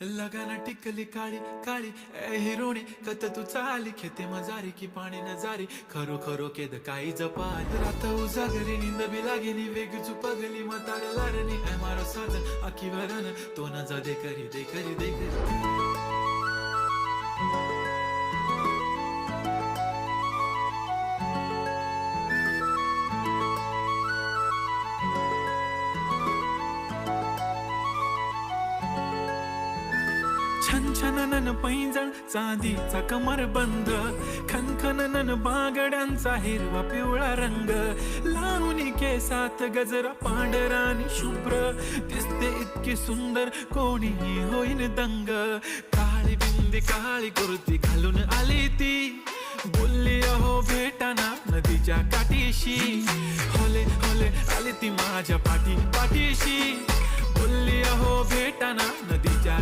लगाना टिकली काळी काळी ए हिरोणी कत तू चाली खेते मजारी की पाणी नजारी खरो खरो केद काही जपाल रात उजागरी निंद बी लागेनी वेग चुपगली मतार लारणी ए मारो साध आखी वरन तो न जा दे करी दे करी दे करी छन छननन पैंजण चांदीचा कमरबंद खनखननन बांगड्यांचा हिरवा पिवळा रंग लावणी केसात गजरा पांढरा आणि शुभ्र दिसते इतकी सुंदर कोणीही होईन दंग काळी बिंदी काळी कुर्ती घालून आली ती बोलली अहो भेटाना नदीच्या काठीशी होले होले आली ती माझ्या पाठीशी बोलली अहो भेटाना नदीच्या